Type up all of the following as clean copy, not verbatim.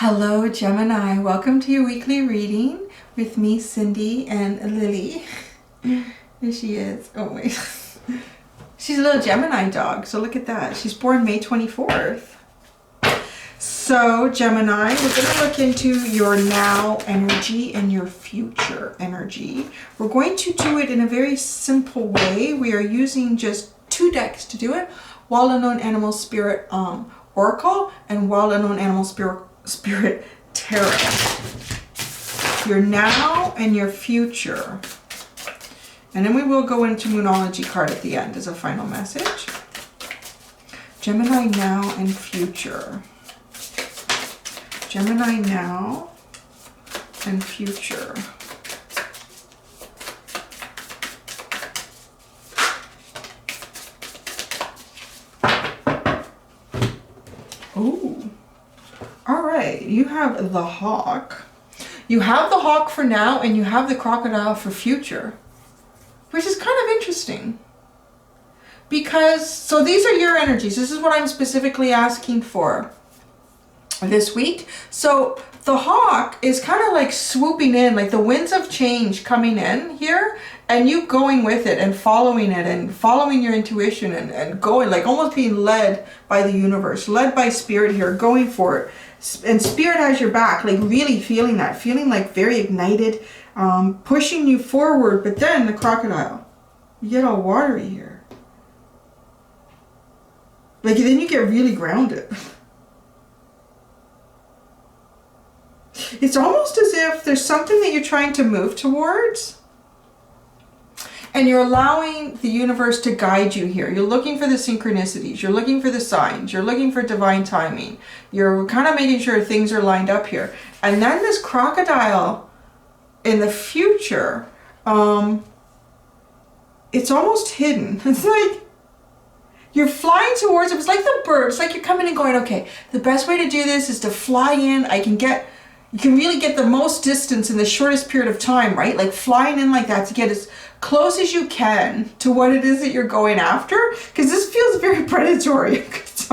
Hello Gemini, welcome to your weekly reading with me, Cindy, and Lily. Here she is. Oh wait. She's a little Gemini dog, so look at that. She's born May 24th. So Gemini, we're going to look into your now energy and your future energy. We're going to do it in a very simple way. We are using just 2 decks to do it. Wild Unknown Animal Spirit Oracle and Wild Unknown Animal Spirit Tarot. Your now and your future. And then we will go into Moonology card at the end as a final message. Gemini now and future. Gemini now and future. Ooh. All right, you have the hawk. You have the hawk for now and you have the crocodile for future, which is kind of interesting. Because, so these are your energies. This is what I'm specifically asking for this week. So the hawk is kind of like swooping in, like the winds of change coming in here, and you going with it and following it and following your intuition and going, like almost being led by the universe, led by spirit here, going for it. And spirit has your back, like really feeling that, feeling like very ignited, pushing you forward. But then the crocodile, you get all watery here. Like then you get really grounded. It's almost as if there's something that you're trying to move towards and you're allowing the universe to guide you here. You're looking for the synchronicities. You're looking for the signs. You're looking for divine timing. You're kind of making sure things are lined up here. And then this crocodile in the future, it's almost hidden. It's like you're flying towards it. It's like the bird. It's like you're coming and going, okay, the best way to do this is to fly in. You can really get the most distance in the shortest period of time, right? Like flying in like that to get as close as you can to what it is that you're going after. Because this feels very predatory. It's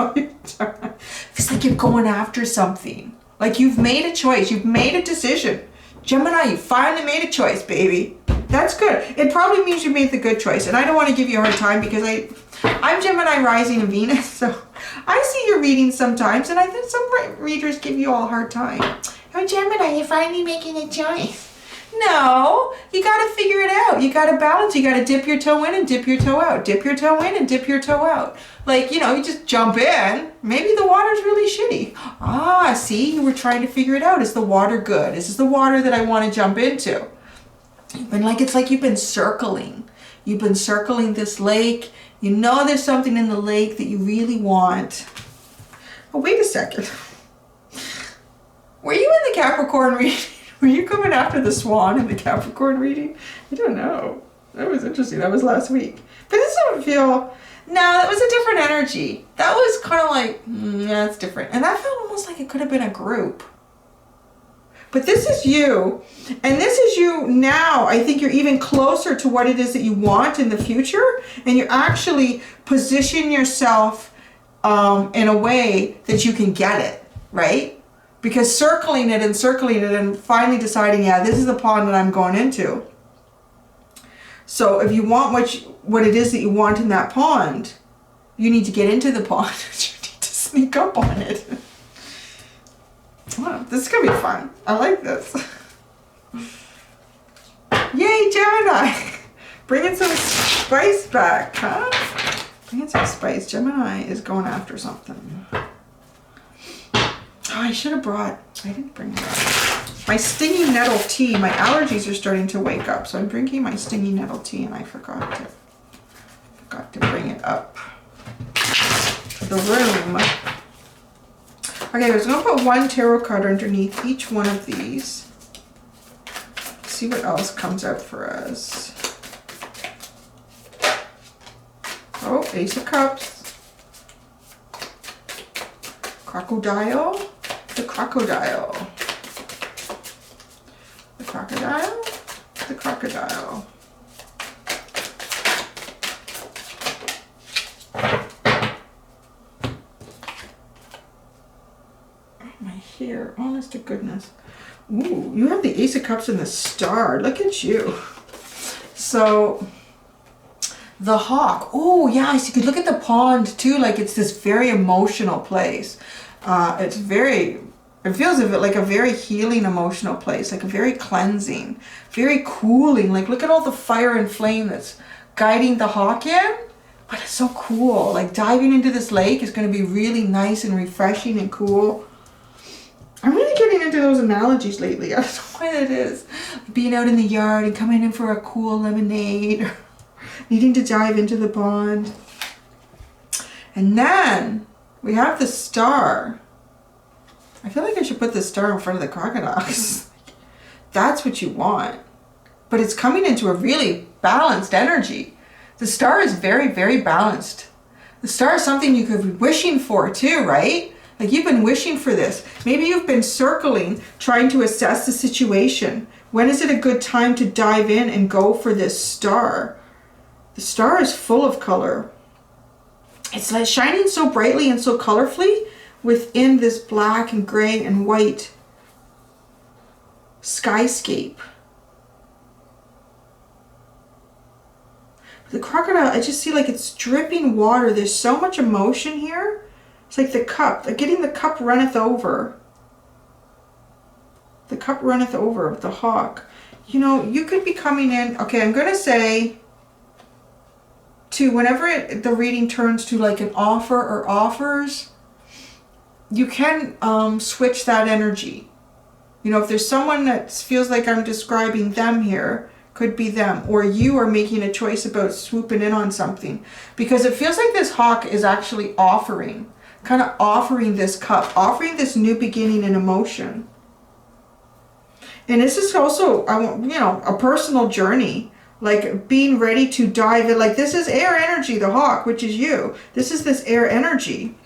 like you're going after something. Like you've made a choice. You've made a decision. Gemini, you finally made a choice, baby. That's good. It probably means you made the good choice. And I don't want to give you a hard time because I'm Gemini rising in Venus. So I see your readings sometimes. And I think some readers give you all a hard time. Oh, Gemini, you're finally making a choice. No, you got to figure it out. You got to balance. You got to dip your toe in and dip your toe out. Dip your toe in and dip your toe out. Like, you know, you just jump in. Maybe the water's really shitty. Ah, see, you were trying to figure it out. Is the water good? Is this the water that I want to jump into? And like, it's like you've been circling. You've been circling this lake. You know there's something in the lake that you really want. Oh, wait a second. Were you in the Capricorn reading? Were you coming after the swan in the Capricorn reading? I don't know. That was interesting. That was last week. But this doesn't feel... No, that was a different energy. That was kind of like, yeah, it's different. And that felt almost like it could have been a group. But this is you. And this is you now. I think you're even closer to what it is that you want in the future. And you actually position yourself in a way that you can get it, right? Because circling it and finally deciding, yeah, this is the pond that I'm going into. So if you want what it is that you want in that pond, you need to get into the pond. You need to sneak up on it. Wow, this is going to be fun. I like this. Yay, Gemini. Bringing some spice back, huh? Bringing some spice. Gemini is going after something. Oh, I should have brought, I didn't bring that. My stinging nettle tea. My allergies are starting to wake up. So I'm drinking my stinging nettle tea and I forgot to bring it up to the room. Okay, I was going to put 1 tarot card underneath each one of these. See what else comes out for us. Oh, Ace of Cups. Crocodile. The crocodile. The crocodile. The crocodile. here? Honest to goodness. Ooh, you have the Ace of Cups and the Star. Look at you. So the Hawk. Oh yeah, you could look at the pond too. Like it's this very emotional place. It's very, it feels like a very healing emotional place, like a very cleansing, very cooling. Like look at all the fire and flame that's guiding the Hawk in. But it's so cool. Like diving into this lake is going to be really nice and refreshing and cool. I'm really getting into those analogies lately. I don't know why that is. Being out in the yard and coming in for a cool lemonade. Or needing to dive into the pond. And then we have the Star. I feel like I should put the Star in front of the crocodiles. That's what you want. But it's coming into a really balanced energy. The Star is very, very balanced. The Star is something you could be wishing for too, right? Like you've been wishing for this. Maybe you've been circling, trying to assess the situation. When is it a good time to dive in and go for this Star? The Star is full of color. It's like shining so brightly and so colorfully within this black and gray and white skyscape. The crocodile, I just see like it's dripping water. There's so much emotion here. It's like the cup, like getting the cup runneth over. The cup runneth over with the Hawk. You know, you could be coming in, okay, I'm going to say to whenever the reading turns to like an offer or offers, you can switch that energy. You know, if there's someone that feels like I'm describing them here, could be them, or you are making a choice about swooping in on something, because it feels like this Hawk is actually offering, kind of offering this cup, offering this new beginning in emotion. And this is also, you know, a personal journey, like being ready to dive in. Like this is air energy, the Hawk, which is you. This is this air energy.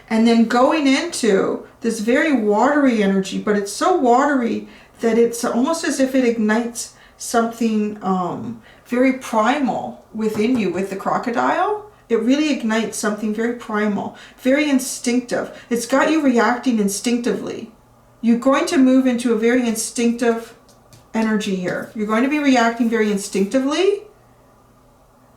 And then going into this very watery energy, but it's so watery that it's almost as if it ignites something very primal within you with the crocodile. It really ignites something very primal, very instinctive. It's got you reacting instinctively. You're going to move into a very instinctive energy here. You're going to be reacting very instinctively,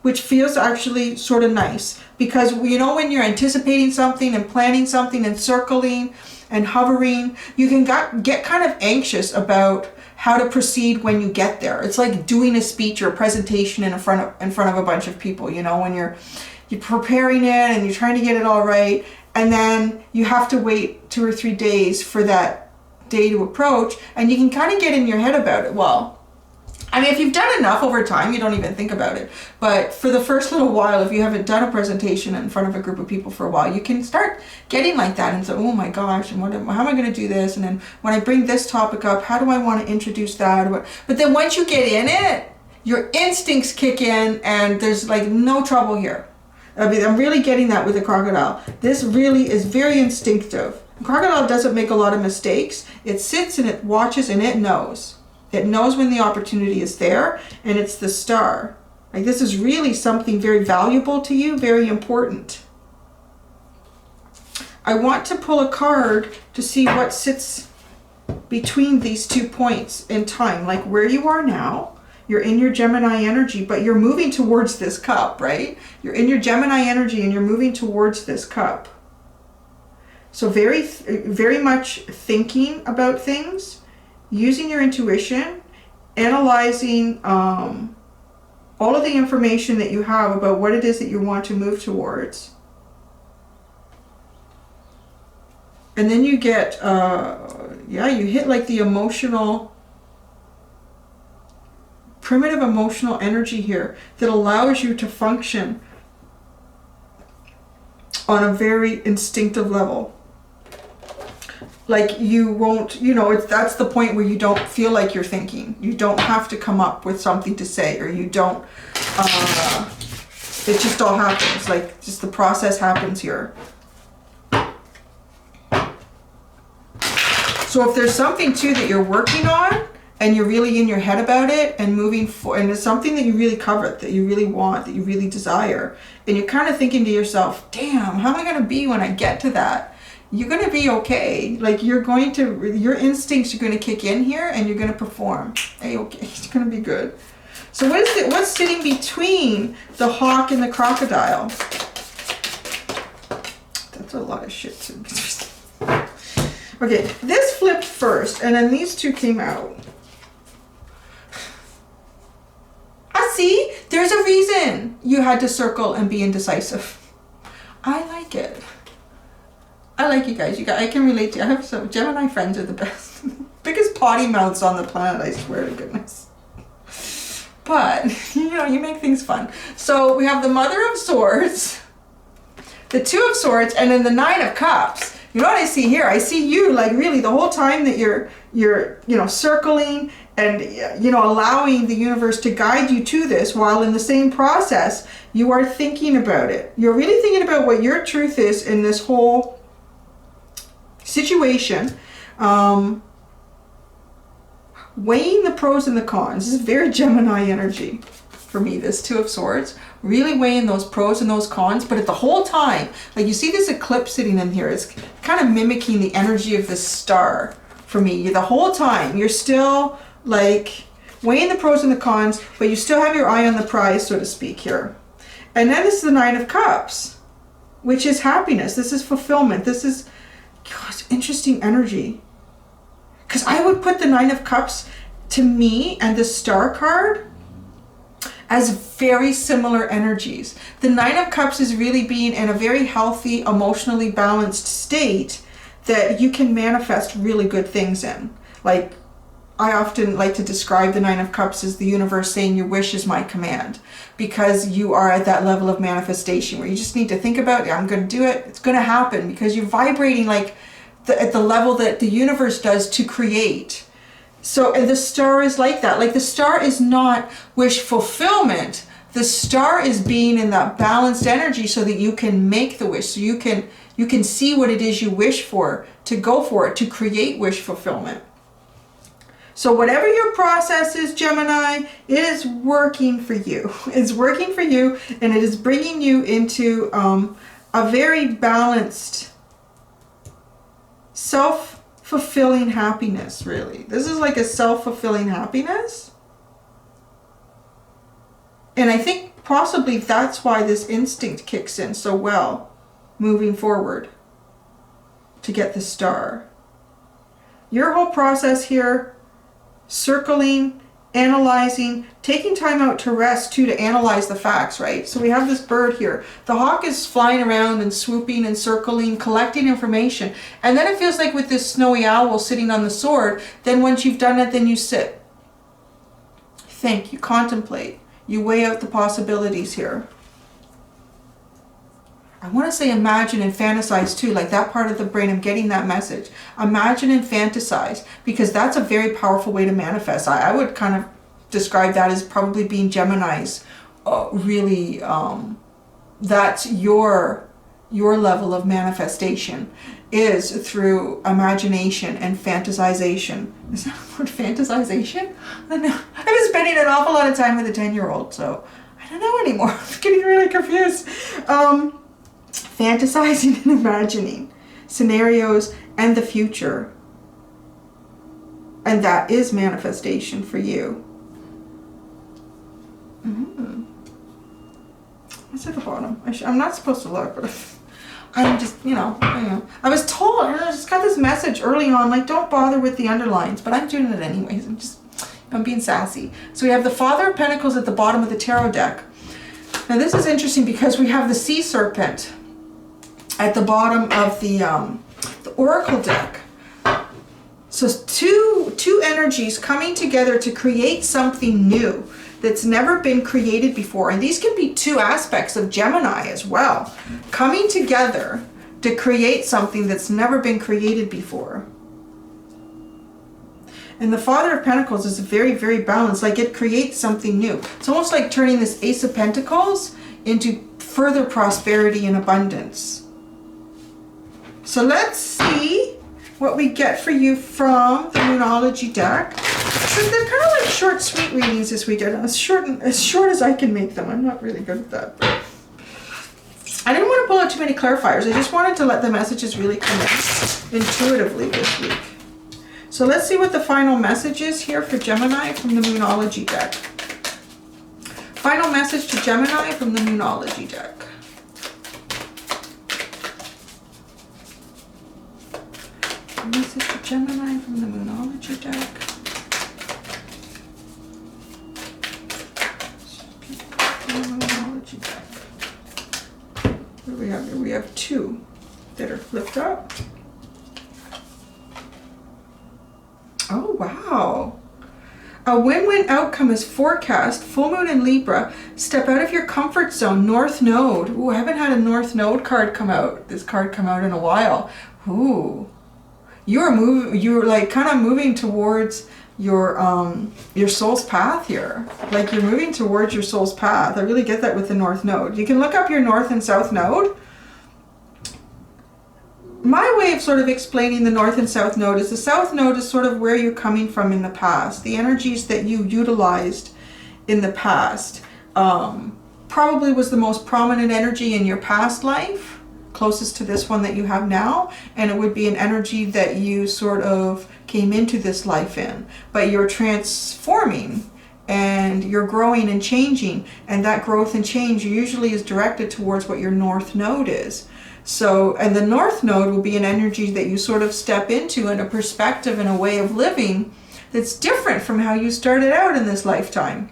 which feels actually sort of nice, because you know when you're anticipating something and planning something and circling and hovering, you can get kind of anxious about how to proceed when you get there. It's like doing a speech or a presentation in front of a bunch of people, you know, when you're preparing it and you're trying to get it all right, and then you have to wait 2 or 3 days for that day to approach, and you can kind of get in your head about it. Well, I mean, if you've done enough over time, you don't even think about it. But for the first little while, if you haven't done a presentation in front of a group of people for a while, you can start getting like that and say, oh my gosh, and how am I going to do this? And then when I bring this topic up, how do I want to introduce that? But then once you get in it, your instincts kick in and there's like no trouble here. I mean, I'm really getting that with the crocodile. This really is very instinctive. The crocodile doesn't make a lot of mistakes. It sits and it watches and it knows. It knows when the opportunity is there, and it's the Star. Like this is really something very valuable to you, very important. I want to pull a card to see what sits between these 2 points in time, like where you are now. You're in your Gemini energy, but you're moving towards this cup, right? You're in your Gemini energy and you're moving towards this cup. So very, very much thinking about things, using your intuition, analyzing all of the information that you have about what it is that you want to move towards. And then you get, you hit like the emotional, primitive emotional energy here that allows you to function on a very instinctive level. Like you won't, you know, that's the point where you don't feel like you're thinking. You don't have to come up with something to say, or you don't, it just all happens. Like just the process happens here. So if there's something too that you're working on and you're really in your head about it and moving forward, and it's something that you really covet, that you really want, that you really desire, and you're kind of thinking to yourself, damn, how am I going to be when I get to that? you're going to be okay. Like your instincts are going to kick in here and you're going to perform. Hey, okay, it's going to be good. So what's sitting between the hawk and the crocodile? That's a lot of shit to be. Okay, this flipped first and then these two came out. See, there's a reason you had to circle and be indecisive. I like it. I like you guys. I can relate to you. I have some Gemini friends are the best. Biggest potty mouths on the planet, I swear to goodness. But, you know, you make things fun. So we have the Mother of Swords, the Two of Swords, and then the Nine of Cups. You know what I see here? I see you like really the whole time that you're you know, circling and, you know, allowing the universe to guide you to this, while in the same process you are thinking about it. You're really thinking about what your truth is in this whole situation, weighing the pros and the cons. This is very Gemini energy for me, this Two of Swords, really weighing those pros and those cons. But at the whole time, like you see this eclipse sitting in here, it's kind of mimicking the energy of this star for me. The whole time you're still like weighing the pros and the cons, but you still have your eye on the prize, so to speak, here. And then this is the Nine of Cups, which is happiness. This is fulfillment. This is, gosh, interesting energy. Because I would put the Nine of Cups to me and the Star card as very similar energies. The Nine of Cups is really being in a very healthy, emotionally balanced state that you can manifest really good things in. Like, I often like to describe the Nine of Cups as the universe saying your wish is my command, because you are at that level of manifestation where you just need to think about, I'm going to do it, it's going to happen, because you're vibrating like at the level that the universe does to create. So, and the star is like that. Like the star is not wish fulfillment. The star is being in that balanced energy so that you can make the wish. So you can see what it is you wish for, to go for it, to create wish fulfillment. So whatever your process is, Gemini, it is working for you. It's working for you, and it is bringing you into a very balanced, self-fulfilling happiness, really. This is like a self-fulfilling happiness. And I think possibly that's why this instinct kicks in so well moving forward to get the star. Your whole process here, circling, analyzing, taking time out to rest too, to analyze the facts, right? So we have this bird here. The hawk is flying around and swooping and circling, collecting information. And then it feels like with this snowy owl sitting on the sword, then once you've done it, then you sit. Think, you contemplate, you weigh out the possibilities here. I want to say imagine and fantasize too, like that part of the brain. I'm getting that message. Imagine and fantasize, because that's a very powerful way to manifest. I would kind of describe that as probably being Gemini's really, that's your level of manifestation, is through imagination and fantasization. Is that the word, fantasization? I don't know. I've been spending an awful lot of time with a 10-year-old, so I don't know anymore. I'm getting really confused. Fantasizing and imagining scenarios and the future. And that is manifestation for you. What's at the bottom? I'm not supposed to look, but I'm just, you know. I was told, I just got this message early on, like, don't bother with the underlines, but I'm doing it anyways. I'm being sassy. So we have the Father of Pentacles at the bottom of the tarot deck. Now this is interesting because we have the Sea Serpent at the bottom of the Oracle deck. So two energies coming together to create something new that's never been created before. And these can be two aspects of Gemini as well, coming together to create something that's never been created before. And the Father of Pentacles is very, very balanced. Like it creates something new. It's almost like turning this Ace of Pentacles into further prosperity and abundance. So let's see what we get for you from the Moonology deck. So they're kind of like short, sweet readings this weekend. As short as I can make them. I'm not really good at that. But I didn't want to pull a want too many clarifiers. I just wanted to let the messages really come in intuitively this week. So let's see what the final message is here for Gemini from the Moonology deck. Final message to Gemini from the Moonology deck. Message to Gemini from the Moonology deck. Moonology deck. What do we have here? We have two that are flipped up. Oh, wow. A win-win outcome is forecast. Full moon in Libra. Step out of your comfort zone. North Node. Ooh, I haven't had a North Node card come out. This card come out in a while. Ooh. You're like kind of moving towards your soul's path here. Like you're moving towards your soul's path. I really get that with the North Node. You can look up your North and South Node. My way of sort of explaining the North and South Node is the South Node is sort of where you're coming from in the past. The energies that you utilized in the past probably was the most prominent energy in your past life, closest to this one that you have now. And it would be an energy that you sort of came into this life in. But you're transforming and you're growing and changing. And that growth and change usually is directed towards what your North Node is. So, and the North Node will be an energy that you sort of step into in a perspective and a way of living that's different from how you started out in this lifetime.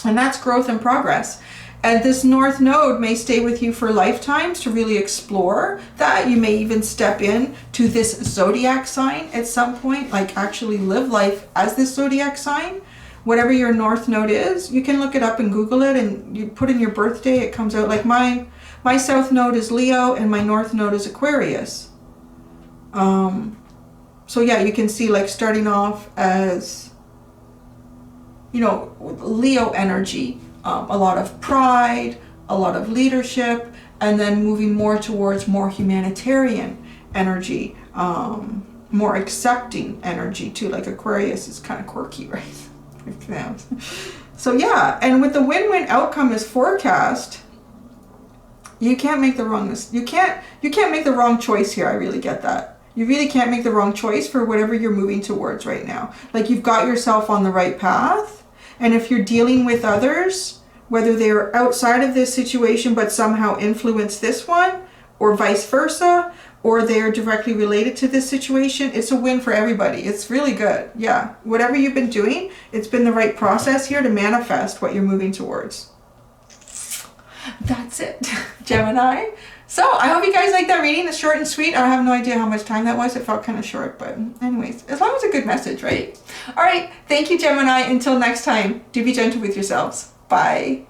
And that's growth and progress. And this North Node may stay with you for lifetimes to really explore that. You may even step in to this zodiac sign at some point, like actually live life as this zodiac sign. Whatever your North Node is, you can look it up and Google it and you put in your birthday, it comes out. Like my South Node is Leo and my North Node is Aquarius. So yeah, you can see like starting off as, you know, Leo energy, a lot of pride, a lot of leadership, and then moving more towards more humanitarian energy, more accepting energy too. Like Aquarius is kind of quirky, right? So yeah, and with the win-win outcome is forecast, you can't make the wrong you can't make the wrong choice here. I really get that. You really can't make the wrong choice for whatever you're moving towards right now. Like you've got yourself on the right path, and if you're dealing with others, whether they're outside of this situation but somehow influence this one, or vice versa, or they're directly related to this situation, it's a win for everybody. It's really good. Yeah, whatever you've been doing, it's been the right process here to manifest what you're moving towards. That's it, Gemini. So I hope you guys like that reading. It's short and sweet. I have no idea how much time that was. It felt kind of short, but anyways, as long as it's a good message, right? All right, thank you, Gemini. Until next time, do be gentle with yourselves. Bye.